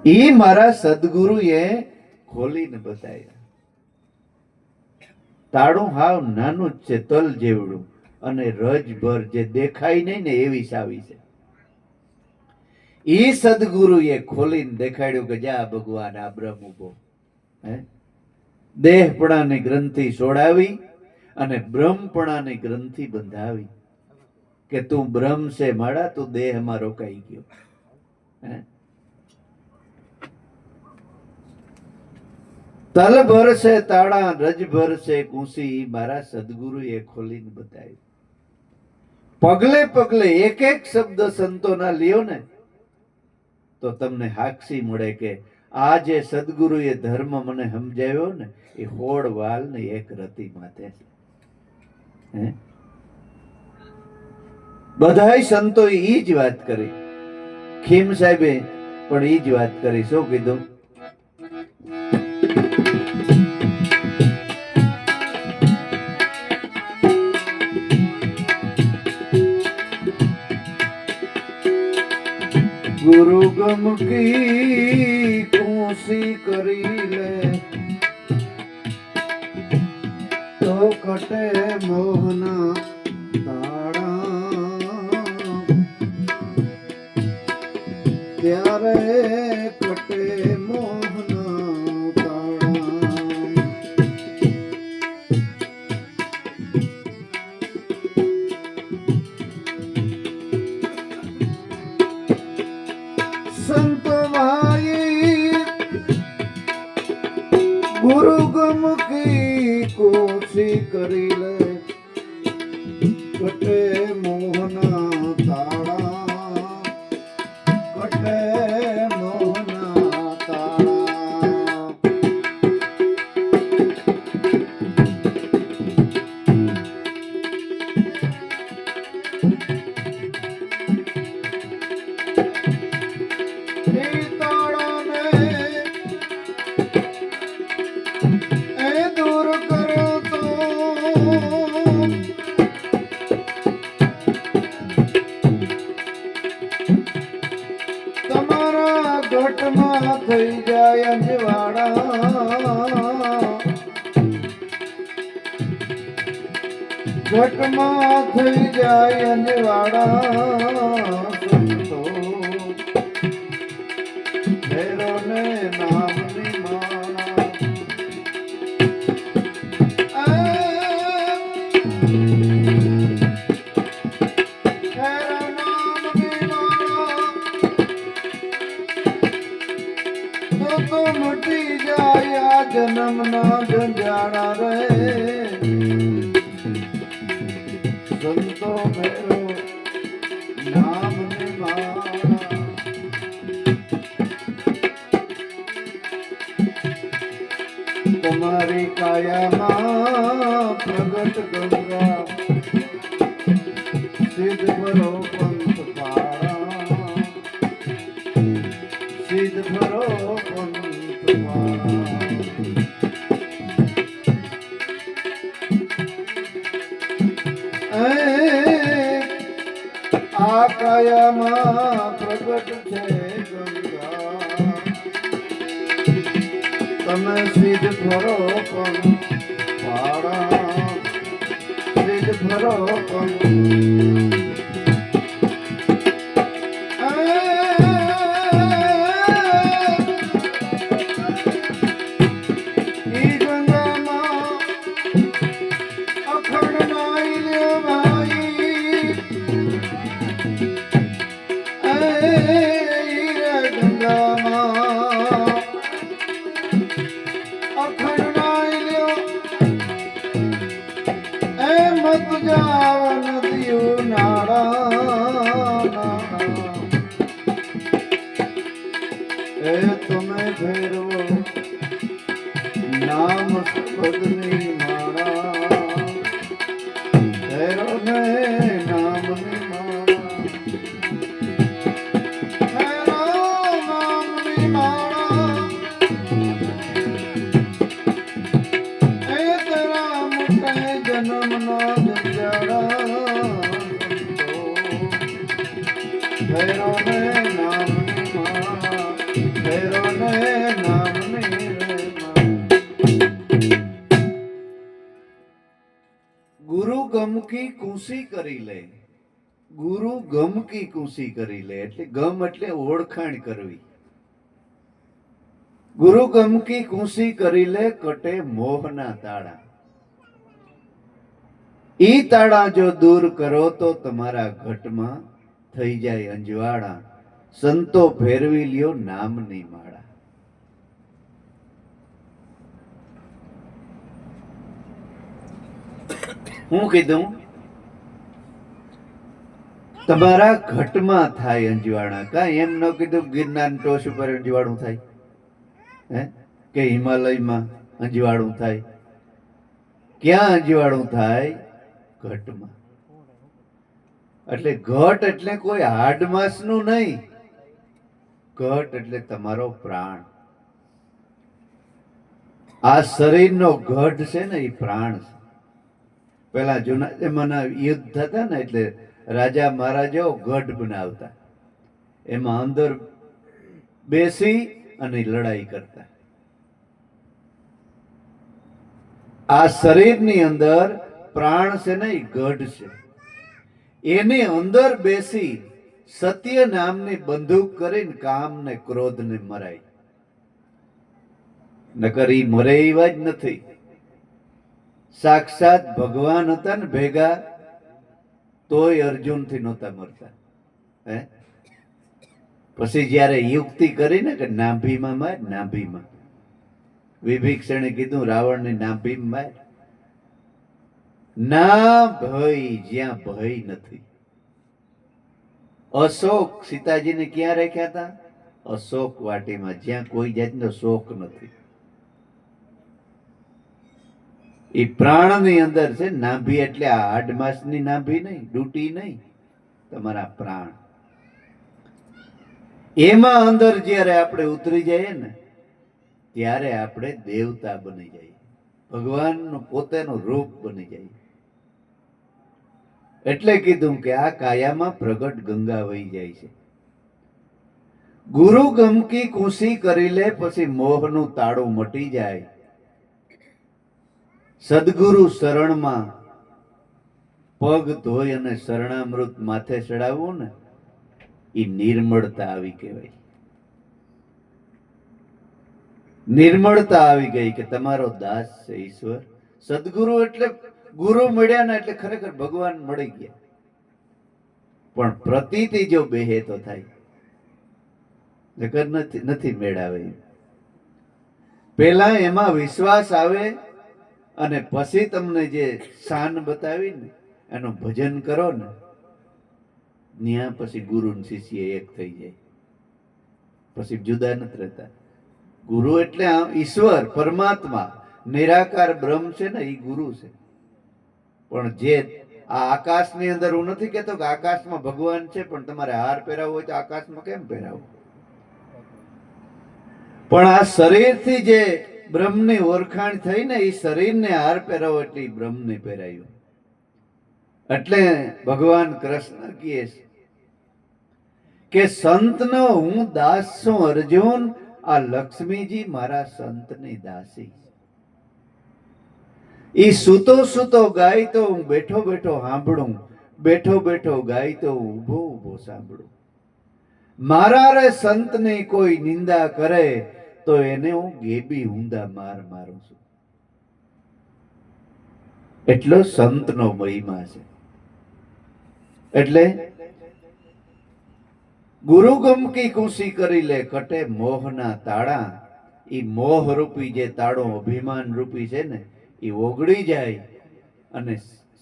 એ મારા સદગુરુએ ખોલીને બતાવ્યા. તાળું હાવ નાનું જ છે, તલ જેવડું, અને રજભર જે દેખાય નહીં ને એવી સાવી છે. એ સદગુરુએ ખોલીને દેખાડ્યું કે જા ભગવાન આ બ્રહ્મ ઉભો. હે દેહપણાની ગ્રંથિ છોડાવી અને બ્રહ્મપણાની ગ્રંથિ બંધાવી કે તું બ્રહ્મ છે માડા, તું દેહમાં રોકાઈ ગયો. હે તલ ભરશે તાળા, રજ ભરશે કુસી, મારા સદગુરુએ ખોલીને બતાવ્યું. પગલે પગલે એક એક શબ્દ સંતોના લ્યો ને તો તમને હાક્ષી મળે કે આ જે સદગુરુએ ધર્મ મને સમજાવ્યો ને એ હોડ વાલ ને એક રતી માથે છે. બધાય સંતો ઈ જ વાત કરી. ખીમ સાહેબે પણ ઈ જ વાત કરી. શું કીધું? ગુરુ ગમ કી કોસી કરી લે તો કટે મોહના તાળા, ત્યારે કટે મોહના તાળા. સંતો ભાઈ ગુરુ ગમ કી કોશી કરી લે કટે મોહના તાળા, કટે મોહના તાળા. ઘટમાં થઈ જાય અંજવાડા, ઘટમાં થઈ જાય અંજવાડા. સંતો ભેરો ને નામની માળા, તો મટી જાય આ જન્મ ના જંજાળા રે. સંતો ભેરો નામની માળા, તમારી કાયામાં પ્રગટ ગંગા, સિદ્ધ ભરો પંથ પાળા, સિદ્ધ ભરો પંથ પાળા. આ કાયામાં પ્રગટ છે ગંગા, તમે સિદ્ધ ભરો પંથ પાળા, સિદ્ધ ભરો પંથ. તમે ભેરવો નામ શબ્દની માળા, ભેરો ને નામની માળા, ભેરો નામની માળા. એ તેરા મુટે જન્મ ના જંજાળા, ભેરો ને નામની માળા, ફેરો ને નામની રે માં. ગુરુ ગમકી કુસી કરી લે. ગુરુ ગમકી કુસી કરી લે એટલે ગમ એટલે ઓળખાણ કરવી. ગુરુ ગમકી કુસી કરી લે કટે મોહના તાળા. ઈ તાળા જો દૂર કરો તો તમારા ઘટમાં થઈ જાય અંજવાળા. સંતો ફેરવી લ્યો નામની માળા. હું કીધું તમારા ઘટમાં થાય અંજવાળા. કાંઈ એમ ન કીધું ગિરનાર ટોચ ઉપર અંજવાળું થાય હે કે હિમાલયમાં અંજવાળું થાય. ક્યાં અંજવાળું થાય? ઘટમાં. એટલે ઘટ એટલે કોઈ હાડમાસ નું નહીં. ઘટ એટલે તમારો પ્રાણ. આ શરીરનો ઘટ છે ને એ પ્રાણ છે. પેલા જૂના જમાના યુદ્ધ થતા ને એટલે રાજા મહારાજાઓ ગઢ બનાવતા, એમાં અંદર બેસી અને લડાઈ કરતા. આ શરીરની અંદર પ્રાણ છે ને એ ગઢ છે, એની અંદર બેસી સત્ય નામની બંદૂક કરીને કામ ને ક્રોધ ને મરાય. નકર ઈ મરે એવા જ નથી. સાક્ષાત ભગવાન હતા ને ભેગા તોય અર્જુન થી નહોતા મરતા. હે પછી જયારે યુક્તિ કરી ને કે નાભીમાં માર, નાભીમાં વિભીક્ષણે કીધું રાવણની નાભીમાં માર. ના ભય જ્યાં ભય નથી. અશોક સીતાજીને ક્યાં રાખ્યા હતા? અશોક વાટીમાં, જ્યાં કોઈ જાતનો શોક નથી. એ પ્રાણની અંદર છે. નાભી એટલે આ આડમાસની નાભી નહીં, ડૂટી નહીં, તમારા પ્રાણ. એમાં અંદર જ્યારે આપણે ઉતરી જઈએ ને ત્યારે આપણે દેવતા બની જઈએ, ભગવાનનું પોતાનું રૂપ બની જાય. એટલે કીધું કે આ કાયામાં પ્રગટ ગંગા વહી જાય છે. ગુરુ ગમકી કુસી કરી લે પછી મોહનું તાળું મટી જાય. સદગુરુ શરણમાં પગ ધોઈ અને શરણામૃત માથે ચડાવવું ને એ નિર્મળતા આવી કહેવાય. નિર્મળતા આવી ગઈ કે તમારો દાસ છે ઈશ્વર. સદગુરુ એટલે ગુરુ મળ્યા ને એટલે ખરેખર ભગવાન મળી ગયા. પણ પ્રતીતિ જો બેહે તો થાય, નકર નથી મેળાવે. પેલા એમાં વિશ્વાસ આવે અને પછી તમને જે શાન બતાવી ને એનું ભજન કરો ને ત્યાં પછી ગુરુ ને શિષ્ય એક થઈ જાય, પછી જુદા નથી રહેતા. ગુરુ એટલે આમ ઈશ્વર પરમાત્મા નિરાકાર બ્રહ્મ છે ને એ ગુરુ છે. પણ જે આ આકાશની અંદર, હું નથી કહેતો કે આકાશમાં ભગવાન છે, પણ તમારે હાર પહેરાવો હોય તો આકાશમાં કેમ પહેરાવો? પણ આ શરીરથી જે બ્રહ્મની ઓળખાણ થઈ ને એ શરીરને હાર પહેરાવો એટલે બ્રહ્મને પહેરાયું. એટલે ભગવાન કૃષ્ણ કહે છે કે સંતનો હું દાસ છું અર્જુન, આ લક્ષ્મીજી મારા સંતની દાસી. ઈ સૂતો સૂતો ગાય તો હું બેઠો બેઠો સાંભળું, બેઠો બેઠો ગાય તો હું ઊભો ઊભો સાંભળું. મારા રે સંતની કોઈ નિંદા કરે તો એને હું ગેબી ઊંધા માર મારું છું. એટલો સંતનો મહિમા છે. એટલે ગુરુ ગમકી કુસી કરી લે કટે મોહના તાળા. ઈ મોહ રૂપી જે તાળો અભિમાન રૂપી છે ને એ ઓગળી જાય અને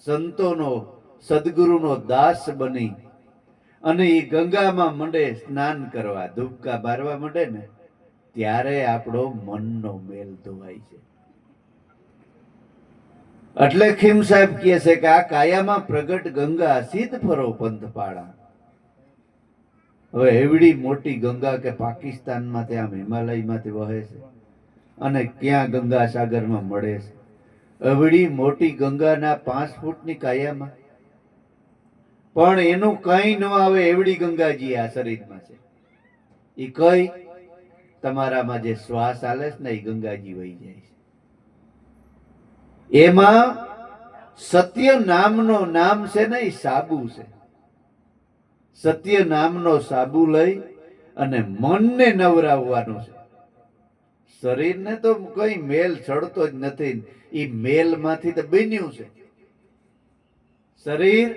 સંતોનો સદગુરુનો દાસ બની અને એ ગંગામાં મંડે સ્નાન કરવા, ધુબકા બારવા મંડે ને ત્યારે આપણો મનનો મેલ ધોવાય છે. એટલે ખીમ સાહેબ કહે છે કે આ કાયામાં પ્રગટ ગંગા સિદ્ધ ફરો પંથપાળા. હવે એવડી મોટી ગંગા કે પાકિસ્તાનમાંથી આમ હિમાલયમાંથી વહે છે અને ક્યાં ગંગા સાગરમાં મળે છે. એવડી મોટી ગંગાના 5 ફૂટની કાયામાં પણ એનું કઈ ન આવે એવડી ગંગાજી આ શરીરમાં છે. એ કઈ તમારામાં જે શ્વાસ હાલે છે ને એ ગંગાજી વહી જાય છે. એમાં સત્ય નામનો નામ છે ને એ સાબુ છે. સત્ય નામનો સાબુ લઈ અને મનને નવરાવવાનું છે. શરીરને તો કઈ મેલ ચડતો જ નથી. એ મેલમાંથી તો બન્યું છે. શરીર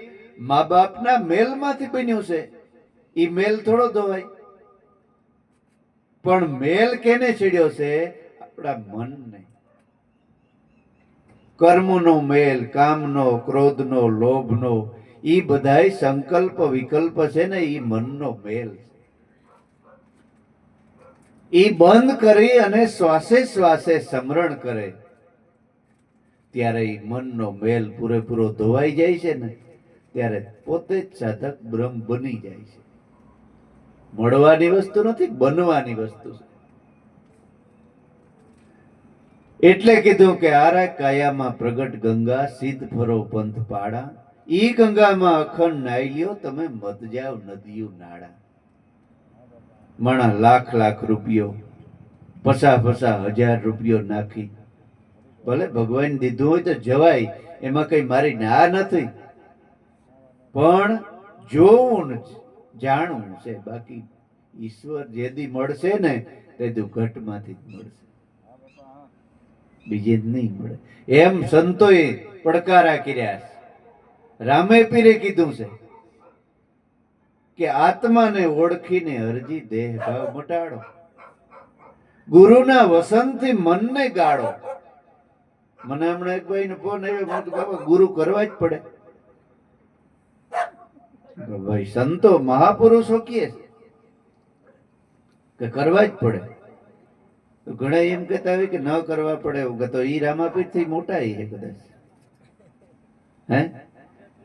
મા બાપના મેલમાંથી બન્યું છે. એ મેલ થોડો ધોવાય. પણ મેલ કેને ચડ્યો છે? આપણા મનને. કર્મનો મેલ, કામનો, ક્રોધનો, લોભનો, ઈ બધાય સંકલ્પ વિકલ્પ છે ને ઈ મનનો મેલ છે. ઈ બંધ કરી અને શ્વાસે શ્વાસે સ્મરણ કરે ત્યારે ઈ મનનો મેલ પૂરેપૂરો ધોવાઈ જાય છે ને ત્યારે પોતે જ સાધક બ્રહ્મ બની જાય છે. મળવાની વસ્તુ નથી, બનવાની વસ્તુ છે. એટલે કીધું કે આરા કાયામાં પ્રગટ ગંગા, સિદ્ધ ફરો પંથ પાડા, ઈ ગંગામાં અખંડ નાઈ લ્યો, તમે મત જાવ નદીયું નાડા. માણા લાખ લાખ રૂપિયો, પસા હજાર રૂપિયો નાખી ભલે ભગવાન દીધું હોય તો જવાય, એમાં કઈ મારી ના નથી, પણ જોવું જાણવું છે. બાકી ઈશ્વર જેદી મળશે ને તે ઘટમાંથી જ મળશે, બીજે જ નહીં મળે. એમ સંતોએ પડકારા કર્યા છે. રામે પીરે કીધું છે કે આત્માને ઓળખીને હરજી દેહ ભાવ મટાડો, ગુરુના વસનથી મનને ગાળો. મને હમણાં એક ભાઈ નો ફોન આવ્યો, મેં કીધું બાબા ગુરુ કરવા જ પડે. ભાઈ સંતો મહાપુરુષો કહે કે કરવા જ પડે. તો ઘણા એમ કહેતા હોય કે ન કરવા પડે, તો ઈ રામાપીઠ થી મોટા છે કદાચ. હે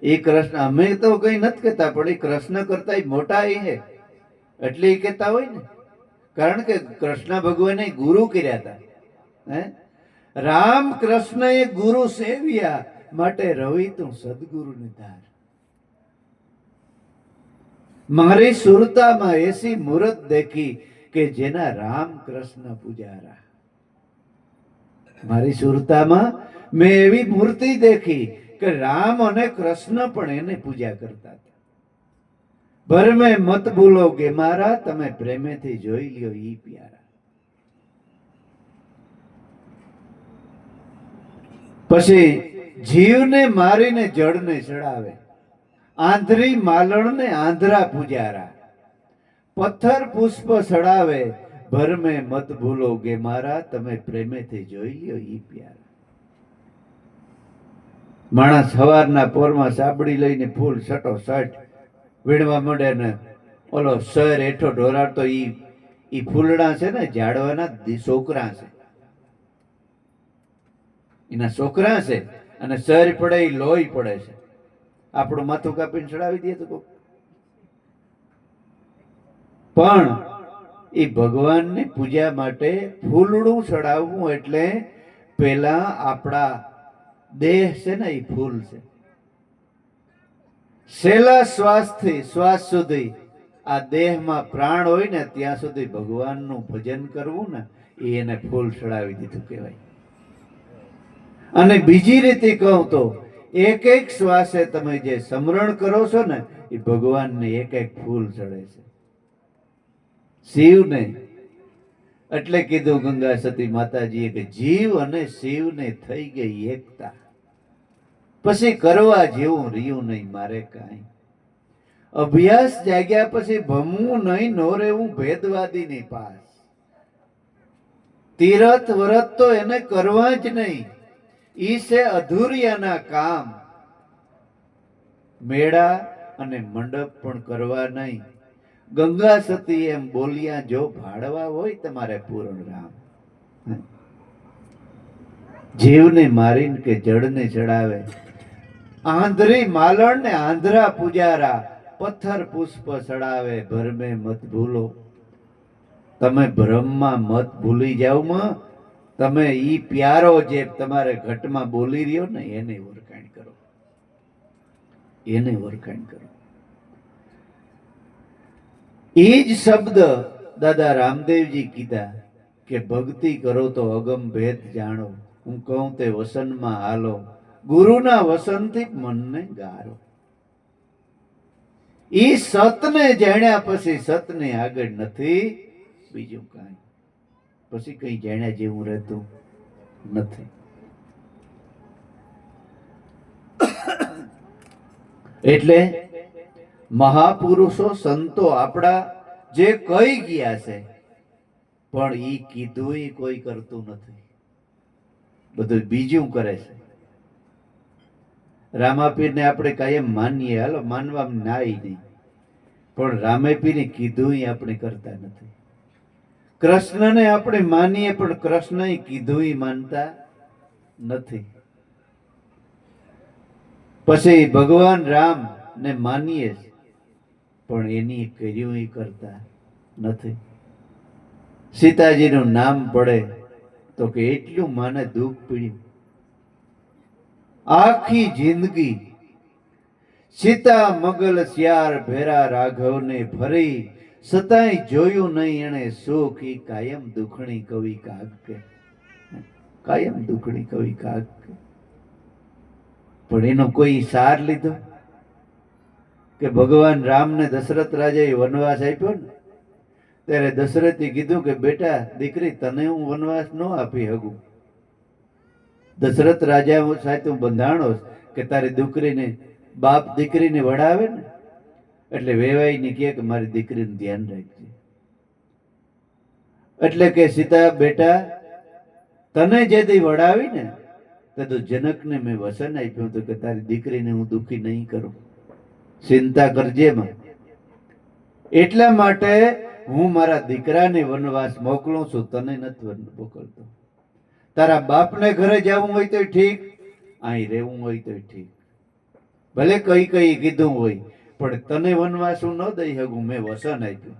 એ કૃષ્ણ, અમે તો કઈ નથી કહેતા, પણ એ કૃષ્ણ કરતા મોટા છે એટલે એ કહેતા હોય ને. કારણ કે કૃષ્ણ ભગવાને ગુરુ કર્યા હતા. હે રામ કૃષ્ણ એ ગુરુ સેવ્યા, માટે રવિ તું સદગુરુને ધાર. મારી સુરતામાં એસી મૂરત દેખી કે જેના રામ કૃષ્ણ પુજારા. મારી સુરતામાં મેં એવી મૂર્તિ દેખી કે રામ અને કૃષ્ણ પણ એને પૂજા કરતા હતા. ભરમે મત ભૂલો કે મારા, તમે પ્રેમેથી જોઈ લ્યો ઈ પ્યારા. પછી જીવને મારીને જળને ચડાવે, આંધરી માલણને આંધરા પૂજારા. પથ્થર પુષ્પ ચડાવે, ભરમે મત ભૂલો કે મારા, તમે પ્રેમેથી જોઈ લ્યો ઈ પ્યારા. માણસ સવારના પોરમાં સાબડી લઈને ફૂલ સટો સટ વીણવા માંડે ને ઓલો શહેર હેઠો ઢોરાડતો ઈ ફૂલડા છે ને ઝાડવાના છોકરા છે, એના છોકરા છે, અને શહેર પડે એ લોહી પડે છે. આપણું માથું કાપીને ચડાવી દે તો પણ એ ભગવાનની પૂજા માટે ફૂલડું ચડાવવું એટલે પેલા આપણા દેહ છે ને એ ફૂલ છે. છેલ્લા શ્વાસથી શ્વાસ સુધી આ દેહમાં પ્રાણ હોય ને ત્યાં સુધી ભગવાનનું ભજન કરવું ને એને ફૂલ ચડાવી દીધું કહેવાય. અને બીજી રીતે કહું તો એક એક શ્વાસે તમે જે સ્મરણ કરો છો ને એ ભગવાનને એક એક ફૂલ ચડે છે, શિવને. એટલે કીધું ગંગા સતી માતાજીએ કે જીવ અને શિવને થઈ ગઈ એકતા, પછી કરવા જેવું રહ્યું નહીં મારે કાંઈ. અભ્યાસ જાગ્યા પછી ભમવું નહીં, નો રહેવું ભેદવાદીની પાસ. તીરથ વ્રત તો એને કરવા જ નહીં, ઈ છે અધૂરિયાના કામ. મેળા અને મંડપ પણ કરવા નહીં. ગંગા સતી એમ બોલ્યા, જો ભાડવા હોય તમારે પૂર્ણ રામ. જીવને મારીને કે જળને ચડાવે, આંધરી માલણ ને આંધરા પૂજારા. પથ્થર પુષ્પ ચડાવે, ભરમે મત ભૂલો. તમે બ્રહ્મમાં મત ભૂલી જાવ માં, તમે ઈ પ્યારો જે તમારે ઘટમાં બોલી રહ્યો ને એને ઓળખાણ કરો, એને ઓળખાણ કરો. એ જ શબ્દ દાદા રામદેવજી કીધા કે ભક્તિ કરો તો અગમ ભેદ જાણો, હું કહું તે વસનમાં હાલો, ગુરુના વસનથી મનને ગારો. ઈ સતને જાણ્યા પછી સતને આગળ નથી બીજું કાંઈ, પછી કઈ જાણ્યા જેવું રહેતું નથી. એટલે મહાપુરુષો સંતો આપણા જે કહી ગયા છે, પણ ઈ કીધું કોઈ કરતું નથી, બધું બીજું કરે છે. રામાપીરને આપણે કાયમ માનીએ, હાલો માનવામાં નાય નહીં, પણ રામેપીરને કીધું આપણે કરતા નથી. કૃષ્ણને આપણે માનીએ, પણ કૃષ્ણએ કીધું માનતા નથી. પછી ભગવાન રામ ને માનીએ, પણ એની કર્યું કરતા નથી. સીતાજીનું નામ પડે તો કે એટલું માને દુઃખ પીડ્યું. આખી જિંદગી સીતા મગલ શ્યાર ભેરા રાઘવને ફરી, સતાય જોયું નહીં એને સુખ. ઈ કાયમ દુખણી કવિ કાગ કે, કાયમ દુખણી કવિ કાગ કે. પણ એનો કોઈ સાર લીધો કે ભગવાન રામને દશરથ રાજાએ વનવાસ આપ્યો ને, ત્યારે દશરથે કીધું કે બેટા દીકરી તને હું વનવાસ ન આપી શકું. દશરથ રાજા સાથે હું બંધાણો કે તારી દીકરીને બાપ દીકરીને વડાવે ને, એટલે વેવાઈને કહે કે મારી દીકરીનું ધ્યાન રાખજે. એટલે કે સીતા બેટા તને જે દી વડાવી ને તે તો જનકને મેં વસન આપ્યું હતું કે તારી દીકરીને હું દુખી નહીં કરું, ચિંતા કરજે માં. એટલા માટે હું મારા દીકરાને વનવાસ મોકલું છું, તને નથી મોકલતો. તારા બાપને ઘરે જવું હોય તો ઠીક, અહીં રહેવું હોય તો ઠીક, ભલે કઈ કઈ કીધું હોય, પણ તને વનવાસ હું ન દઈ શકું, મેં વસન આપ્યું.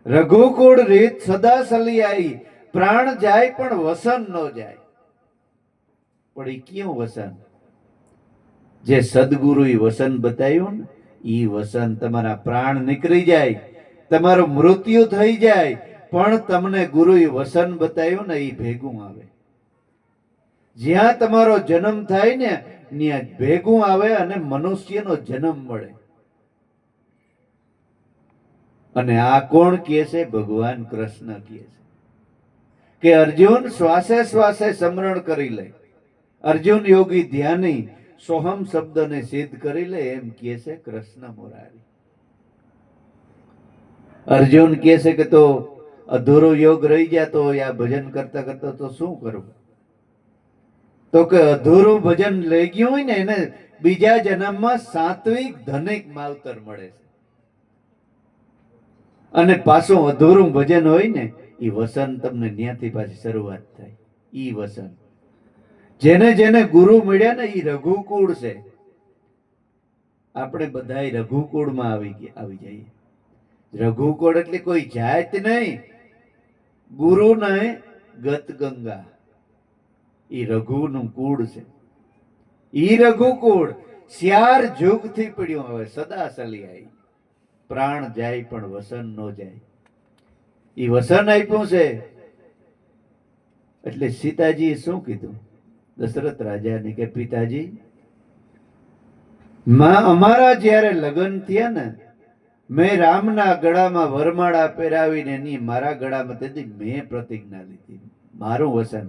રઘુકુળ રીત સદા સલિયાઈ, પ્રાણ જાય પણ વસન ન જાય. પણ એ ક્યું વસન? જે સદગુરુ વસન બતાવ્યું ને, ઈ વસન તમારા પ્રાણ નીકળી જાય, તમારું મૃત્યુ થઈ જાય, પણ તમને ગુરુએ વસન બતાવ્યું ને, ઈ ભેગું આવે. જ્યાં તમારો જન્મ થાય ને ત્યાં ભેગું આવે અને મનુષ્યનો જન્મ મળે. અને આ કોણ કહે છે? ભગવાન કૃષ્ણ કહે છે કે અર્જુન શ્વાસે શ્વાસે સ્મરણ કરી લે, અર્જુન યોગી ધ્યાની સોહમ શબ્દને સિદ્ધ કરી લે, એમ કહે છે કૃષ્ણ મુરારી. અર્જુન કહે છે કે તો અધૂરો યોગ રહી જતો હોય આ ભજન કરતા કરતા, તો શું કરવું? તો કે અધૂરું ભજન લઈ ગયું હોય ને એને બીજા જન્મમાં સાત્વિક ધનિક માવતર મળે છે. અને પાછું અધૂરું ભજન હોય ને એ વસન તમને ત્યાંથી પાછી શરૂઆત થાય. ઈ વસન જેને જેને ગુરુ મળ્યા ને એ રઘુકુળ છે. આપણે બધા રઘુકુળમાં આવી જઈએ. રઘુકુળ એટલે કોઈ જાત નહીં, ગુરુ ને ગત ગંગા, ઈ રઘુનું કુળ છે. ઈ રઘુકુળ શ્યાર જુગથી પડ્યું હવે સદા સલિયાઈ, પ્રાણ જાય પણ વસન ન જાય. ઈ વસન આપ્યું છે. એટલે સીતાજીએ શું કીધું દશરથ રાજાને કે પિતાજી, અમારા જ્યારે લગ્ન થયા ને, મેં રામના ગળામાં વરમાળા પહેરાવીને એની મારા ગળામાં તેથી મેં પ્રતિજ્ઞા લીધી, મારું વસન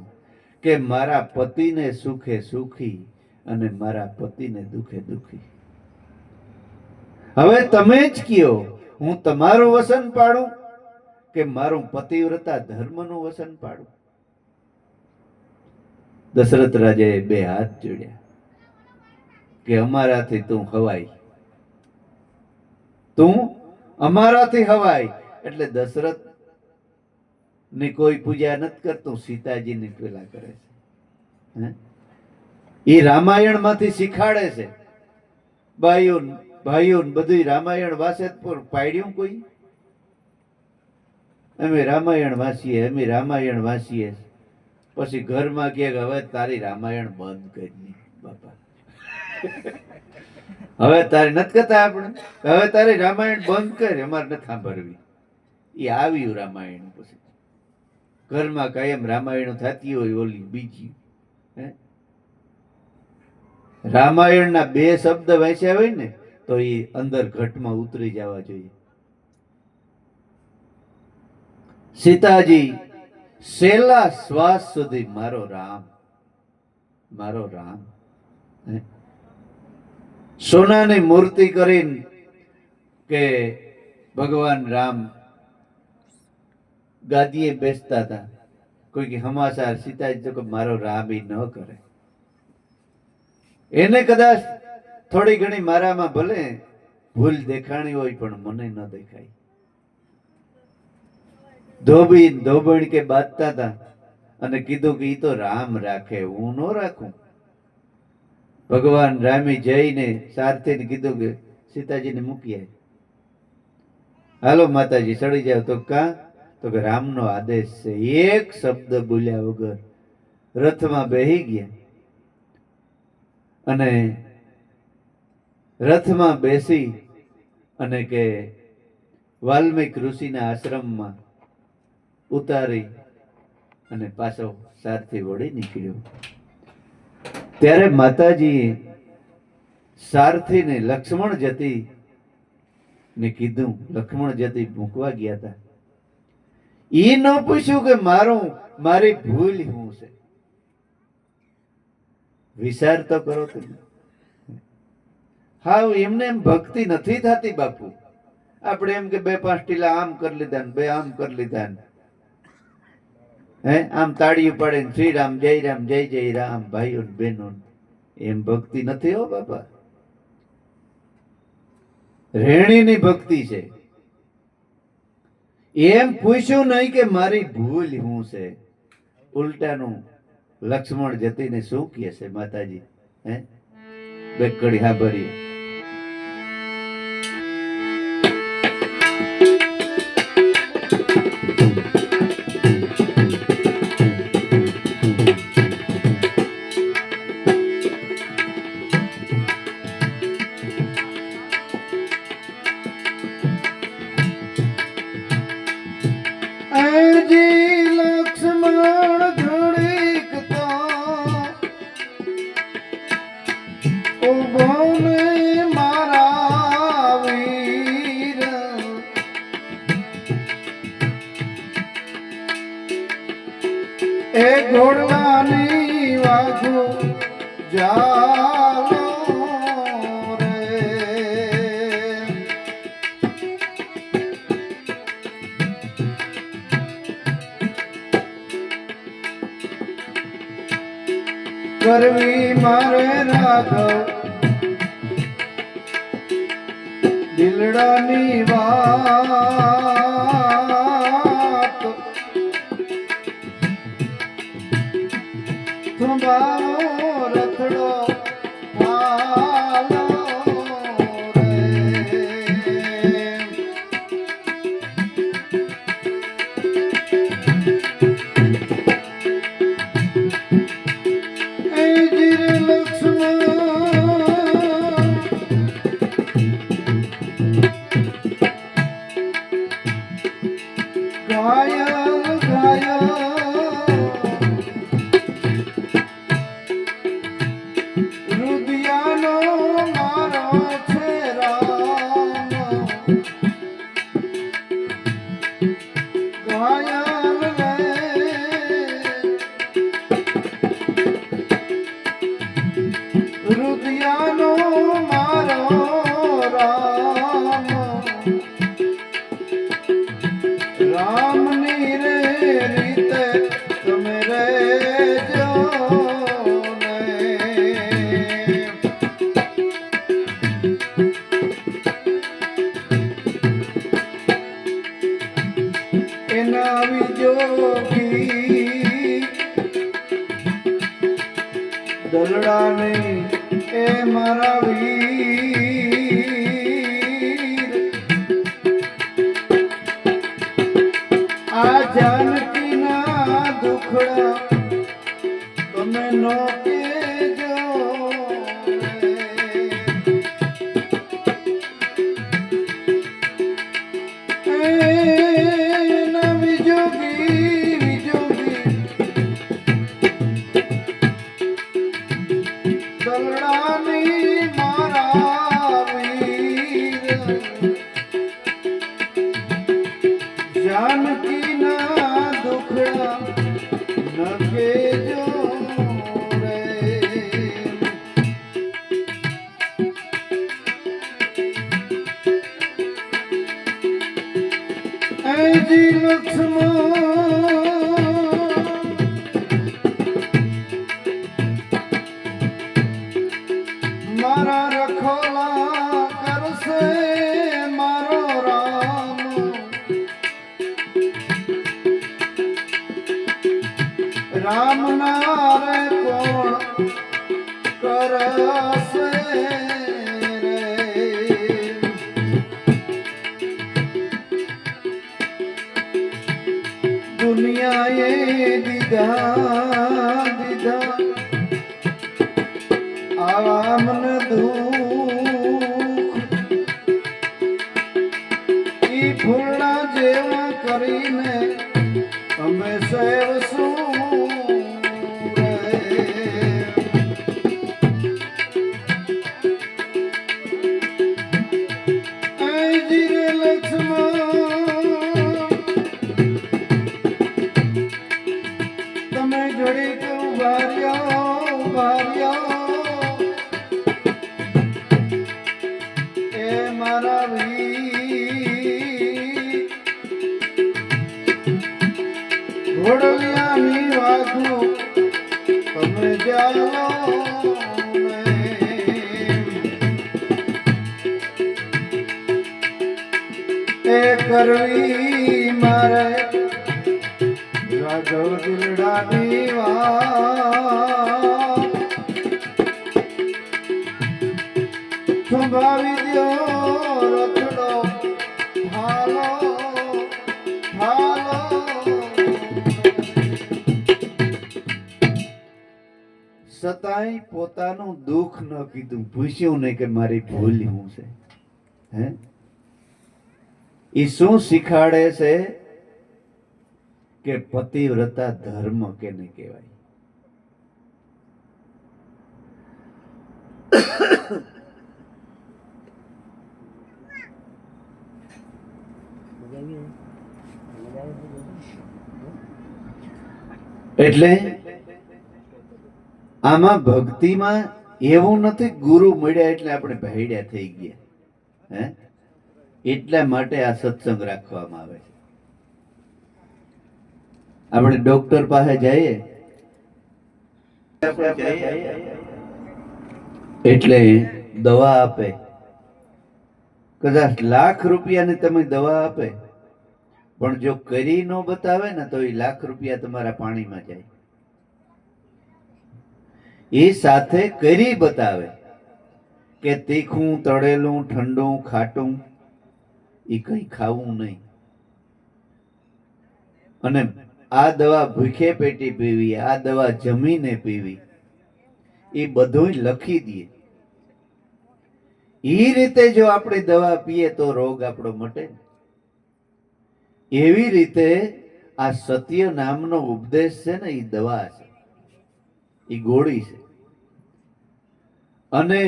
કે મારા પતિને સુખે સુખી અને મારા પતિને દુખે દુખી. હવે તમે જ કયો હું તમારું વસન પાડું કે મારું પતિવ્રતા ધર્મનું વસન પાડું? દશરથ રાજાએ બે હાથ જોડ્યા કે અમારાથી તું હવાય, તું અમારાથી હવાય. એટલે દશરથ ની કોઈ પૂજા નથી કરતું, સીતાજી ની પેલા કરે છે. એ રામાયણ માંથી શીખાડે છે. ભાઈઓ બધું રામાયણ વાસે પાડ્યું કોઈ? અમે રામાયણ વાંચીએ, અમે રામાયણ વાંચીએ. પછી ઘરમાં કે હવે તારી રામાયણ બંધ કરી બાપા, હવે તારે નથી કહેતા આપણે, હવે તારી રામાયણ બંધ કરી, અમારે નથી સાંભળવી. એ આવ્યું રામાયણ. પછી ઘરમાં કાયમ રામાયણ થતી હોય ઓલી બીજી. હે રામાયણના 2 શબ્દ વાંચ્યા હોય ને તો એ અંદર ઘટમાં ઉતરી જવા જોઈએ. સીતાજી છેલ્લા શ્વાસ સુધી મારો રામ, મારો રામ. સોનાની મૂર્તિ કરીને કે ભગવાન રામ ગાદીએ બેસતા હતા. કોઈ હમાસાર સીતાજી તો કે મારો રામ એ ન કરે. એને કદાચ થોડી ઘણી મારામાં ભલે ભૂલ દેખાણી હોય પણ મને ન દેખાય. ધોબણ કે બાંધતા હતા અને કીધું કે ઈ તો રામ રાખે, હું ન રાખું. ભગવાન રામી જઈને સારથીને કીધું કે સીતાજીને મૂકી આય. હાલો માતાજી ચડી જાવ. તો કા? તો કે રામનો આદેશ છે. એક શબ્દ બોલ્યા વગર રથમાં બેહી ગયા અને રથમાં બેસી અને કે વાલ્મીક ઋષિના આશ્રમમાં ઉતારી અને પાછો સારથી વળી નીકળ્યો. ત્યારે માતાજીએ સારથીને લક્ષ્મણ જતી ને કીધું, લક્ષ્મણ જતી મૂકવા ગયા હતા. ઈ ન પૂછ્યું કે મારી ભૂલ શું છે. વિચાર તો કરો તમે. હા, એમને એમ ભક્તિ નથી થતી બાપુ. આપણે એમ કે 2-5 ટીલા આમ કરી લીધા ને 2 આમ કરી લીધા ને આમ તાળીયું પાડે ને શ્રી રામ જય જય રામ. ભાઈઓ ને બહેનો, એમ ભક્તિ નથી હો બાપા. રેણીની ભક્તિ છે. એમ પૂછ્યું નહીં કે મારી ભૂલ શું છે. ઉલટાનું લક્ષ્મણ જતીને શું કહે છે માતાજી? બે કડી હા ભરી. એ ઘોડવાની વાગુ જાલો રે. કરવી મારે રાઘવ દિલડાની વાત, થંભાવો રથડો વાલો રે. એ જીરે લક્ષ્મણ ઘાયલ ઘાયલ રુદિયાનો મારો રામ, રામની રે રીતે તમે રેજો ને. એના વિજોગી દલડાને એ મારા વીર, આ જાનકીના દુખડા તમે નો કેજો રે. કેજો રે એજી લક્ષ્મણ મારા રખોલા કરશે મારો રામ રામ ના રે કોણ કરશે રે દુનિયાએ દીધા દીધા આવા મન દુઃખ ઈ ફૂલડા જેવા કરીને અમે સેવશું તમે ઘડીક ઉભા રહ્યો એ મારા વી ઘોડલિયાની વાઘો તમે જાઓ એ કરવી મારે રાઘવ દિલડાની વાત સંભાવી દ્યો રથડો હાલો હાલો સતાય પોતાનું દુઃખ ન કીધું પૂછ્યું નહીં કે મારી ભૂલ શું છે હે એ શું શીખાડે છે કે પતિવ્રતા ધર્મ કેને કહેવાય એટલે આમાં ભક્તિમાં એવું નથી ગુરુ મળ્યા એટલે આપણે ભેડ્યા થઈ ગયા હે એટલા માટે આ સત્સંગ રાખવામાં આવે છે આપણે ડોક્ટર પાસે જઈએ એટલે દવા આપે કદાચ લાખ રૂપિયાની તમે દવા આપે પણ જો કરી ન બતાવે ને તો એ લાખ રૂપિયા તમારા પાણીમાં જાય એ સાથે કરી બતાવે કે તીખું તળેલું ઠંડુ ખાટું એ કઈ ખાવું નહીં અને આ દવા ભૂખે પેટી પીવી આ દવા જમીને પીવી એ બધું લખી દે એ રીતે જો આપણે દવા પીએ તો રોગ આપણો મટે એવી રીતે આ સત્ય નામનો ઉપદેશ છે ને એ દવા છે એ ગોળી છે અને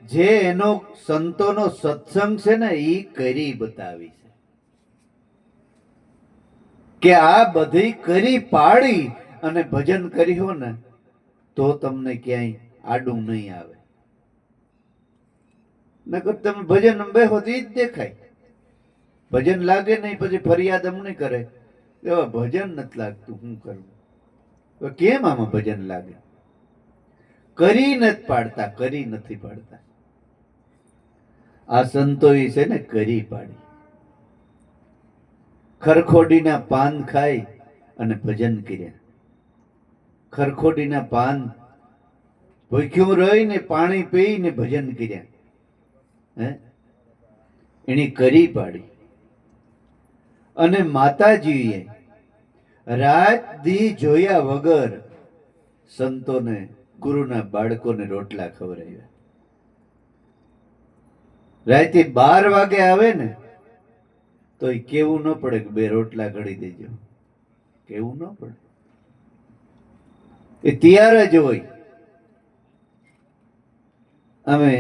જે એનો સંતોનો સત્સંગ છે ને એ કરી બતાવી છે કે આ બધી કરી પાડી અને ભજન કર્યો ને તો તમને ક્યાંય આડું નહીં આવે નકર તમે ભજન બેહો તો જ દેખાય ભજન લાગે નહીં પછી ફરિયાદ અમને કરે એવા ભજન નથી લાગતું શું કરવું કેમ આમાં ભજન લાગે કરી નથી પાડતા કરી નથી પાડતા આ સંતોએ છે ને કરી પાડી ખરખોડીના પાન ખાઈ અને ભજન કર્યા ખરખોડીના પાન ભૂખ્યું રહીને પાણી પીને ભજન કર્યા હે એની કરી પાડી અને માતાજીએ રાત દી જોયા વગર સંતોને ગુરુના બાળકોને રોટલા ખવડાવ્યા રાતે 12 વાગે આવે ને તો એ કેવું ન પડે કે 2 રોટલા ઘડી દેજો કેવું ન પડે એ તૈયાર જ હોય અમે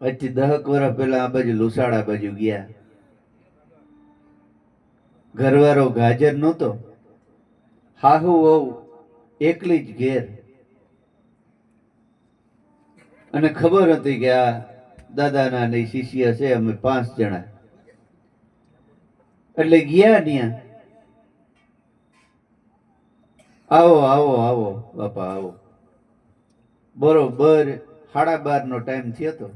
આજથી 10 વર્ષ પહેલા આ બાજુ લુસાડા બાજુ ગયા ઘરવાળો ગાજર નહોતો હાહુ વહુ એકલી જ ઘેર. અને ખબર હતી કે આ દાદાના ને શિષ્ય છે, અમે 5 જણા. એટલે ગયા ત્યાં. આવો આવો આવો બાપા આવો. બરોબર 12:30 નો ટાઈમ થયો હતો.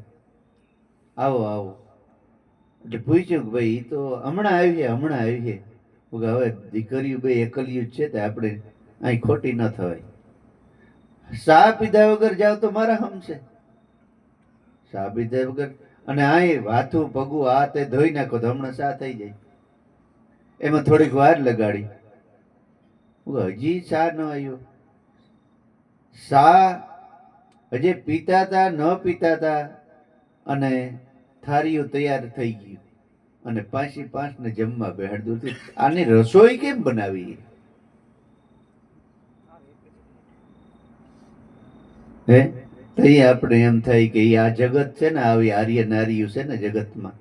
આવો આવો. એટલે પૂછ્યું કે ભાઈ ઈ તો હમણાં આવી છે. હવે દીકરીઓ બે એકલિયું જ છે તે આપણે અહીં ખોટી ન થવાય. ચા પીધા વગર જાવ તો મારા હમશે. ચા પીધા વગર અને અહીં હાથું પગું આ તે ધોઈ નાખો તો હમણાં ચા થઈ જાય. એમાં થોડીક વાર લગાડી. હજી ચા ન આવ્યો. ચા હજી પીતા હતા ન પીતા હતા અને થાળીઓ તૈયાર થઈ ગયું અને 5:05 ને જમવા બેહાડી દીધું. આની રસોઈ કેમ બનાવી? હે તો આપણે એમ થાય કે આ જગત છે ને, આવી આર્ય નારીઓ છે ને જગતમાં,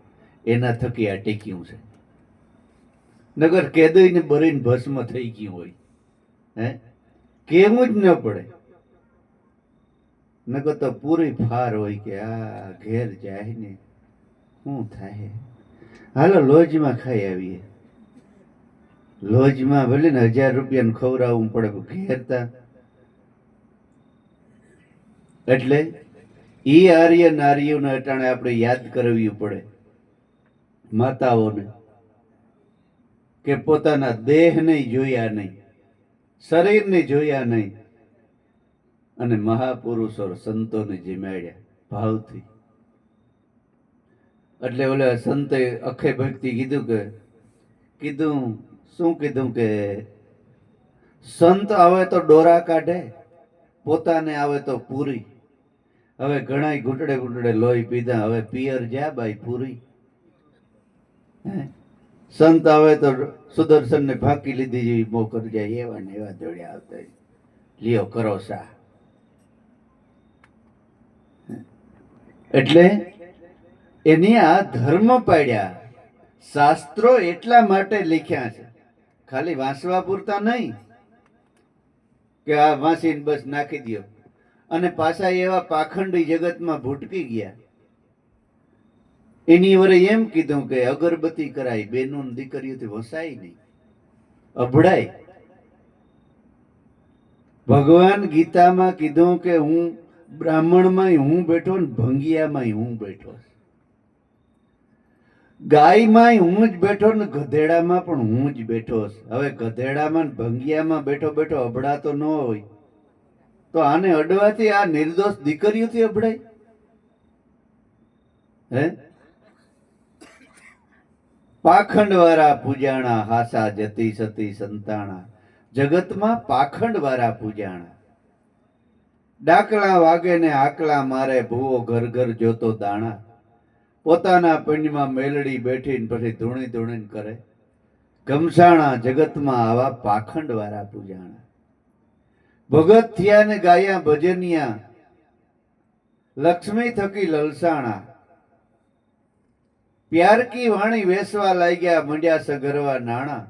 એના થકી આ ટેક્યું છે. નગર કેદઈને બરીને ભસ્મ થઈ ગયું હોય. હે કેવું જ ન પડે. નગર તો પૂરી ફાર હોય કે આ ઘેર જાય ને શું થાય, હાલો લોજમાં ખાઈ આવીએ. લોજમાં ભલે ને 1000 રૂપિયાનું ખવડાવવું પડે, ઘેરતા. એટલે ઈ આર્ય નારીઓને અટાણે આપણે યાદ કરવી પડે, માતાઓને, કે પોતાના દેહને જોયા નહીં, શરીરને જોયા નહીં અને મહાપુરુષો સંતોને જીમાડ્યા ભાવથી. એટલે ઓલા સંતે અખે ભક્તિ કીધું શું કીધું કે સંત આવે તો ડોરા કાઢે, પોતાને આવે તો પૂરી. હવે ઘણા ઘૂંટડે ઘૂંટડે લોહી પીધા, હવે પિયર જા બાઈ પૂરી. સંત આવે તો સુદર્શન ને ફાંકી લીધી જેવી મોકર જાય, એવા ને એવા દોડ્યા આવતા. લ્યો કરો સા. એટલે એની આ ધર્મ પાડ્યા. શાસ્ત્રો એટલા માટે લખ્યા છે, ખાલી વાંચવા પૂરતા નહીં કે આ વાંચીને બસ નાખી દો. અને પાછા એવા પાખંડી જગતમાં ભૂટકી ગયા. એની વરે એમ કીધું કે અગરબત્તી કરાય, બેનો દીકરીઓથી વસાય નહીં, અભડાય. ભગવાન ગીતામાં કીધું કે હું બ્રાહ્મણમાં હું બેઠો ને ભંગિયામાં હું બેઠો, ગાયમાં હું જ બેઠો ને ગધેડામાં પણ હું જ બેઠો. હવે ગધેડામાં ને ભંગિયામાં બેઠો બેઠો અભડાતો ન હોય તો આને અડવાથી આ નિર્દોષ દીકરીઓથી અભડાય? હે પાખંડ વાળા પૂજાણા, હાસા જતી સતી સંતાણા. જગતમાં પાખંડ વાળા પૂજાણા. ડાકલા વાગે ને આકલા મારે, ભૂવો ઘર ઘર જોતો દાણા. પોતાના પિંડમાં મેલડી બેઠીને પછી ધૂણી ધૂણીને કરે ગમસાણા. જગતમાં આવા પાખંડ વાળા પૂજાણા. ભગત થયા ને ગાયા ભજનિયા, લક્ષ્મી થકી લલસાણા. પ્યાર કી વાણી વેસવા લાગ્યા, મંડ્યા સગરવા નાણા.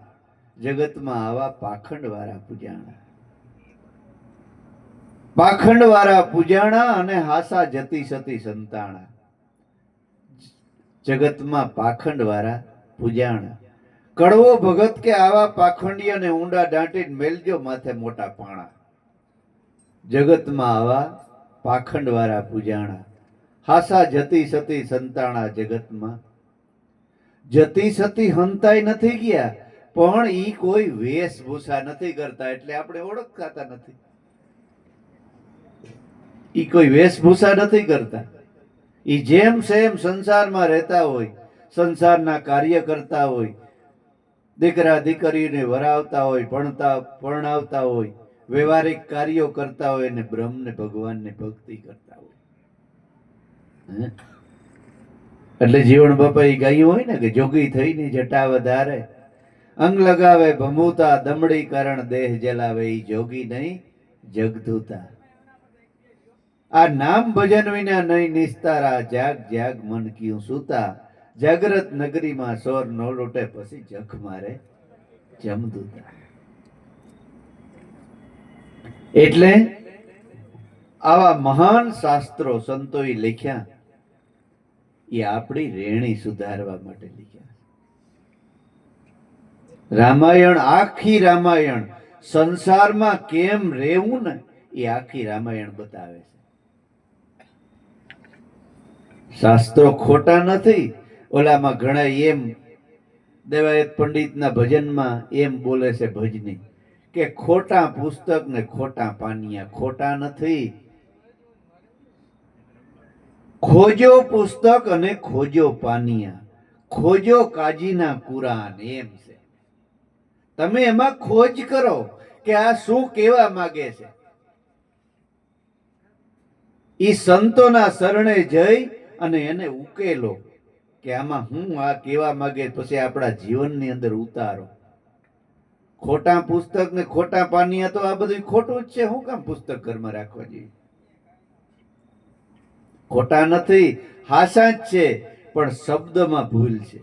જગતમાં આવા પાખંડ વાળા પૂજાણા. પાખંડ વાળા પૂજાણા અને હાસા જતી સતી સંતાણા. જગતમાં પાખંડ વાળા પૂજાણા. કડવો ભગત કે આવા પાખંડિયાને ઊંડા દાંટીને મેલજો માથે મોટા પાણા. જગતમાં આવા પાખંડ વાળા પૂજાણા. હાસા જતી સતી સંતાણા. જગતમાં જતી સતી હંતાઈ નથી ગયા, પણ ઈ કોઈ વેશભૂષા નથી કરતા એટલે આપણે ઓળખતા નથી. ઈ કોઈ વેશભૂષા નથી કરતા. ઈ જેમ સેમ સંસારમાં રહેતા હોય, સંસારના કાર્ય કરતા હોય, દીકરા દીકરીને વરાવતા હોય, પરણાવતા હોય, વ્યવહારિક કાર્યો કરતા હોય ને બ્રહ્મને ભગવાનને ભક્તિ કરતા હોય. એટલે જીવન બાપા એ ગાયું હોય ને કે જોગી થઈને જટા વધારે, અંગ લગાવે ભમૂતા, દમડી કારણ દેહ જલાવે. ઈ જોગી નહીં જગધૂતા. આ નામ ભજન વિના નહીં નિસ્તારા, જાગ જાગ મન ક્યું સૂતા. જાગ્રત નગરીમાં સોર નો લૂટે, પછી જખ મારે જમદૂતા. એટલે આવા મહાન શાસ્ત્રો સંતોએ લખ્યા એ આપણી રેણી સુધારવા માટે લખ્યા. રામાયણ, આખી રામાયણ સંસારમાં કેમ રહેવું ને એ આખી રામાયણ બતાવે છે. શાસ્ત્રો ખોટા નથી. ઓલામાં ઘણા એમ દેવાયત પંડિતના ભજનમાં એમ બોલે છે ભજની કે ખોટા પુસ્તક ને ખોટા પાનિયા. ખોટા નથી. ખોજો પુસ્તક અને ખોજો પાનિયા, ખોજો કાજીના કુરાન. એમ છે, તમે એમાં ખોજ કરો કે આ શું કહેવા માંગે છે. ઈ સંતોના શરણે જઈ અને એને ઉકેલો કે આમાં હું આ કહેવા માંગે, પછી આપણા જીવનની અંદર ઉતારો. ખોટા પુસ્તક ને ખોટા પાનિયા તો આ બધું ખોટું જ છે. શું કામ પુસ્તક ઘરમાં રાખવા જોઈએ? ખોટા નથી, હાસા જ છે, પણ શબ્દમાં ભૂલ છે.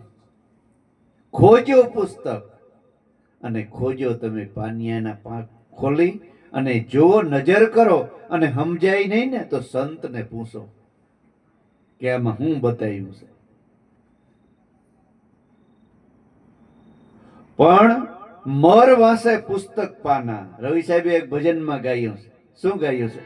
ખોજો પુસ્તક અને ખોજો તમે પાનિયાના પાંખ ખોલી અને જો નજર કરો અને સમજાય નહીં ને તો સંતને પૂછો કે આમાં હું બતાવ્યું છે. પણ મર વાસે પુસ્તક પાના. રવિ સાહેબે એક ભજનમાં ગાયું છે. શું ગાયું છે?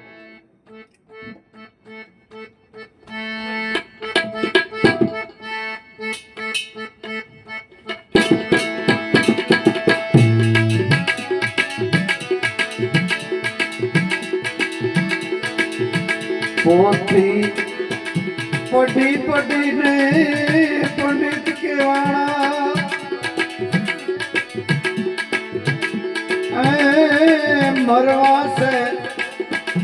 પોથી પઢી પઢીને પંડિત કેવાણા, મરવા છે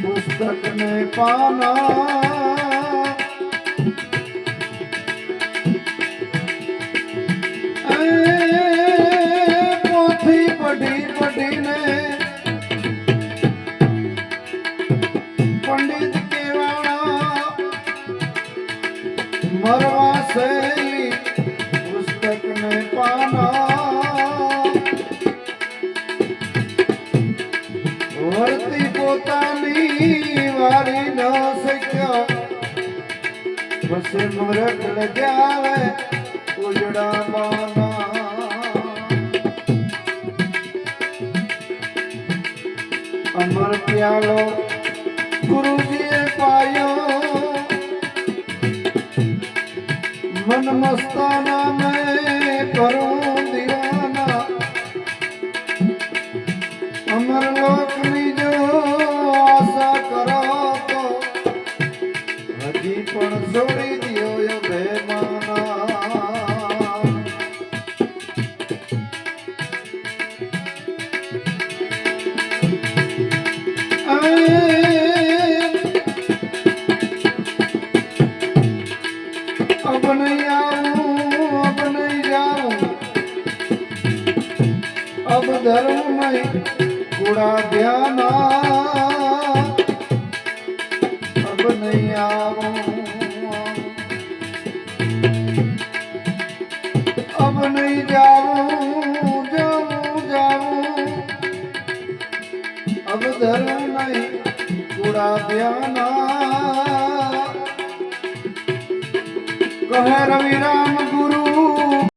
પુસ્તક ને પાના. પોથી પઢી પઢીને પંડિત મરવા છે પુસ્તક ને પાના. વર્તી પોતાની વારી ન શક્યો, પછી મરક લગાવે ઉજડા બાના. અમર પ્યાલો ગુરુજીએ પાયો, मन मस्ताना में करूं दीवाना. अमर लोक ની જો આશા કરો તો હજી પણ છોડી દિયો યો બેમાના. अब नहीं आऊं, अब नहीं जाऊं, अब धर्म में कूड़ा ध्याना. अब नहीं आऊं, अब नहीं जाऊं, जाऊं जाऊं, अब धर्म में कूड़ा ध्याना. कहे रवि राम